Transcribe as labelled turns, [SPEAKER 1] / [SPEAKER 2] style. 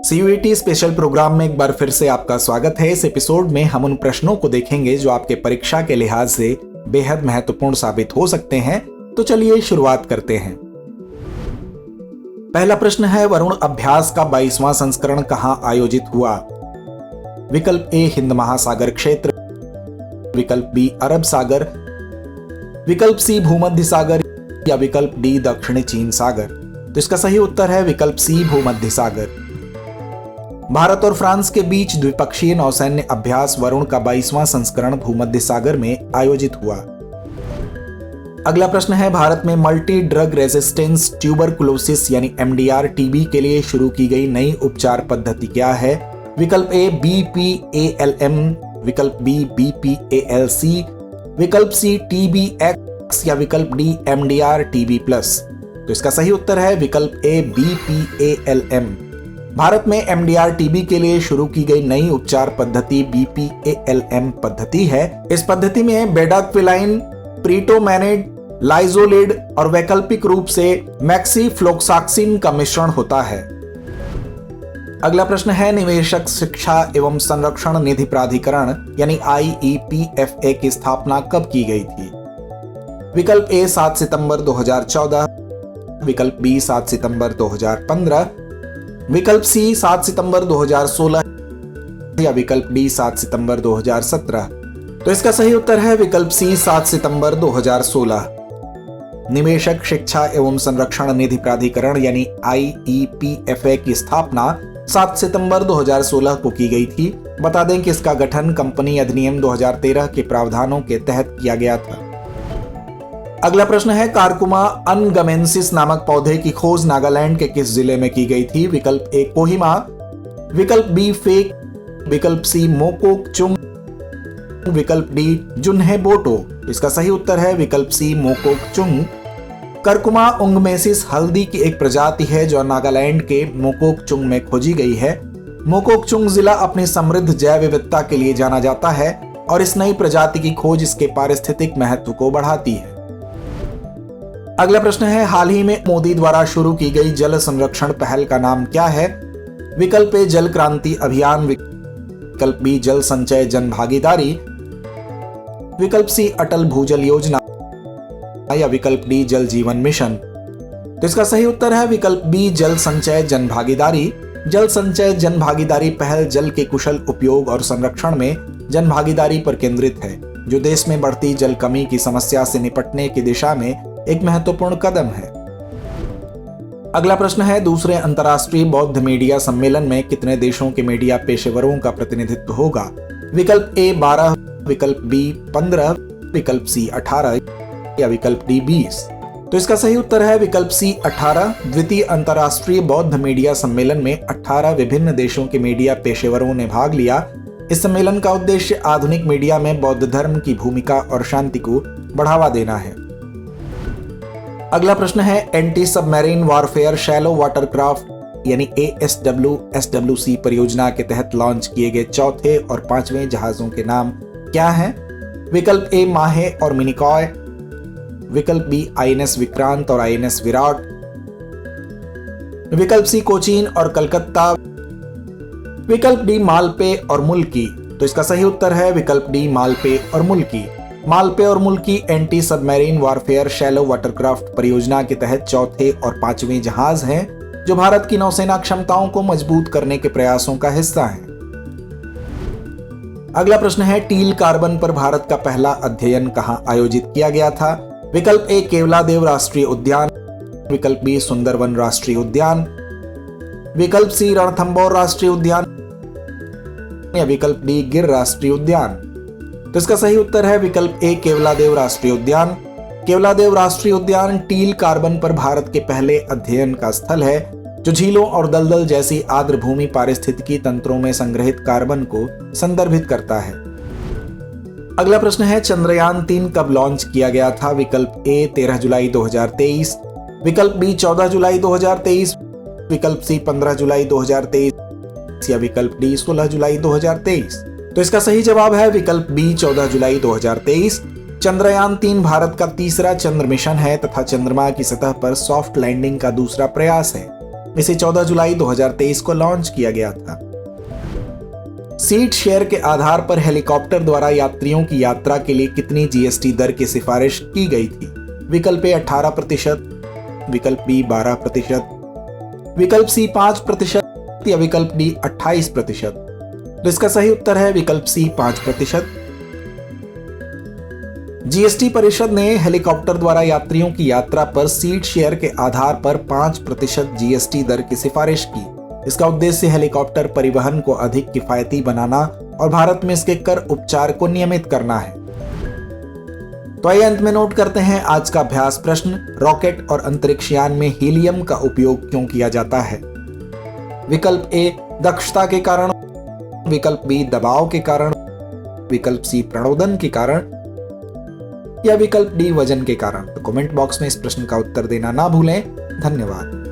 [SPEAKER 1] CUET special programme में एक बार फिर से आपका स्वागत है। इस एपिसोड में हम उन प्रश्नों को देखेंगे जो आपके परीक्षा के लिहाज से बेहद महत्वपूर्ण साबित हो सकते हैं। तो चलिए शुरुआत करते हैं। पहला प्रश्न है, वरुण अभ्यास का 22वां संस्करण कहां आयोजित हुआ? विकल्प ए हिंद महासागर क्षेत्र, विकल्प बी अरब सागर, विकल्प सी भूमध्य सागर या विकल्प डी दक्षिणी चीन सागर। तो इसका सही उत्तर है विकल्प सी भूमध्य सागर। भारत और फ्रांस के बीच द्विपक्षीय नौसैन्य अभ्यास वरुण का 22वां संस्करण भूमध्य सागर में आयोजित हुआ। अगला प्रश्न है, भारत में मल्टी ड्रग रेजिस्टेंस ट्यूबरकुलोसिस यानी एमडीआर टीबी के लिए शुरू की गई नई उपचार पद्धति क्या है? विकल्प ए बीपीएएलएम, विकल्प बी बीपीएएलसी, विकल्प सी टीबीएक्स या विकल्प डी एमडीआर टीबी प्लस। तो इसका सही उत्तर है विकल्प ए बीपीएएलएम। भारत में एमडीआर टीबी के लिए शुरू की गई नई उपचार पद्धति बीपीएएलएम पद्धति है। इस पद्धति में बेडाक्विलाइन, प्रीटोमेनेड, लाइजोलिड और वैकल्पिक रूप से मैक्सीफ्लोक्सासिन का मिश्रण होता है। अगला प्रश्न है, निवेशक शिक्षा एवं संरक्षण निधि प्राधिकरण यानी आईईपीएफए की स्थापना कब की गई थी? विकल्प ए 7 सितंबर 2014, विकल्प बी 7 सितंबर 2015, विकल्प सी 7 सितंबर 2016 या विकल्प डी 7 सितंबर 2017। तो इसका सही उत्तर है विकल्प सी 7 सितंबर 2016। निवेशक शिक्षा एवं संरक्षण निधि प्राधिकरण यानी आईईपीएफए की स्थापना 7 सितंबर 2016 को की गई थी। बता दें कि इसका गठन कंपनी अधिनियम 2013 के प्रावधानों के तहत किया गया था। अगला प्रश्न है, कारकुमा अनगमेंसिस नामक पौधे की खोज नागालैंड के किस जिले में की गई थी? विकल्प ए कोहिमा, विकल्प बी फेक, विकल्प सी मोकोकचुंग, विकल्प डी जुन्हेबोटो। इसका सही उत्तर है विकल्प सी मोकोकचुंग। करकुमा उंगमेसिस हल्दी की एक प्रजाति है जो नागालैंड के मोकोकचुंग में खोजी गई है। मोकोकचुंग जिला अपनी समृद्ध जैव विविधता के लिए जाना जाता है और इस नई प्रजाति की खोज इसके पारिस्थितिक महत्व को बढ़ाती है। अगला प्रश्न है, हाल ही में मोदी द्वारा शुरू की गई जल संरक्षण पहल का नाम क्या है? विकल्प ए जल क्रांति अभियान, विकल्प बी जल संचय जन भागीदारी, विकल्प सी अटल भूजल योजना या विकल्प डी जल जीवन मिशन। तो इसका सही उत्तर है विकल्प बी जल संचय जन भागीदारी। जल संचय जन भागीदारी पहल जल के कुशल उपयोग और संरक्षण में जन भागीदारी पर केंद्रित है, जो देश में बढ़ती जल कमी की समस्या से निपटने की दिशा में एक महत्वपूर्ण कदम है। अगला प्रश्न है, दूसरे अंतर्राष्ट्रीय बौद्ध मीडिया सम्मेलन में कितने देशों के मीडिया पेशेवरों का प्रतिनिधित्व होगा? विकल्प ए 12, विकल्प बी 15, विकल्प सी 18 या विकल्प डी 20। तो इसका सही उत्तर है विकल्प सी 18। द्वितीय अंतर्राष्ट्रीय बौद्ध मीडिया सम्मेलन में 18 विभिन्न देशों के मीडिया पेशेवरों ने भाग लिया। इस सम्मेलन का उद्देश्य आधुनिक मीडिया में बौद्ध धर्म की भूमिका और शांति को बढ़ावा देना है। अगला प्रश्न है, anti submarine warfare shallow watercraft यानी ASWSWC परियोजना के तहत लॉन्च किए गए चौथे और 5वें जहाजों के नाम क्या हैं? विकल्प ए माहे और मिनिकॉय, विकल्प बी आईएनएस विक्रांत और आईएनएस विराट, विकल्प सी कोचीन और कलकत्ता, विकल्प डी मालपे और मुल्की। तो इसका सही उत्तर है विकल्प डी मालपे और मुल्की। मालपे और मुल्की anti submarine warfare shallow watercraft परियोजना के तहत चौथे और 5वें जहाज हैं जो भारत की नौसेना क्षमताओं को मजबूत करने के प्रयासों का हिस्सा हैं। अगला प्रश्न है, टील कार्बन पर भारत का पहला अध्ययन कहां आयोजित किया गया था? विकल्प ए केवलादेव राष्ट्रीय उद्यान, विकल्प बी सुंदरवन राष्ट्रीय उद्यान, विकल्प सी रणथंबोर राष्ट्रीय उद्यान या विकल्प डी गिर राष्ट्रीय उद्यान। तो इसका सही उत्तर है विकल्प ए केवलादेव राष्ट्रीय उद्यान। केवलादेव राष्ट्रीय उद्यान टील कार्बन पर भारत के पहले अध्ययन का स्थल है जो झीलों और दलदल जैसी आर्द्र भूमि पारिस्थितिकी तंत्रों में संग्रहित कार्बन को संदर्भित करता है। अगला प्रश्न है, चंद्रयान 3 कब लॉन्च किया गया था? विकल्प ए 13 जुलाई 2023, विकल्प बी 14 जुलाई 2023, विकल्प सी 15 जुलाई 2023 या विकल्प डी 16 जुलाई 2023। तो इसका सही जवाब है विकल्प बी 14 जुलाई 2023। चंद्रयान 3 भारत का तीसरा चंद्र मिशन है तथा चंद्रमा की सतह पर सॉफ्ट लैंडिंग का दूसरा प्रयास है। इसे 14 जुलाई 2023 को लॉन्च किया गया था। सीट शेयर के आधार पर हेलीकॉप्टर द्वारा यात्रियों की यात्रा के लिए कितनी जीएसटी दर की सिफारिश की गई थी? विकल्प ए 18%, विकल्प बी 12%, विकल्प सी 5% या विकल्प डी 28%। तो इसका सही उत्तर है विकल्प सी 5%। जीएसटी परिषद ने हेलीकॉप्टर द्वारा यात्रियों की यात्रा पर सीट शेयर के आधार पर 5% जीएसटी दर की सिफारिश की। इसका उद्देश्य हेलीकॉप्टर परिवहन को अधिक किफायती बनाना और भारत में इसके कर उपचार को नियमित करना है। तो आइए अंत में नोट करते हैं आज का अभ्यास प्रश्न। रॉकेट और अंतरिक्ष यान में हीलियम का उपयोग क्यों किया जाता है? विकल्प ए दक्षता के कारण, विकल्प बी दबाव के कारण, विकल्प सी प्रणोदन के कारण या विकल्प डी वजन के कारण। तो कमेंट बॉक्स में इस प्रश्न का उत्तर देना ना भूलें। धन्यवाद।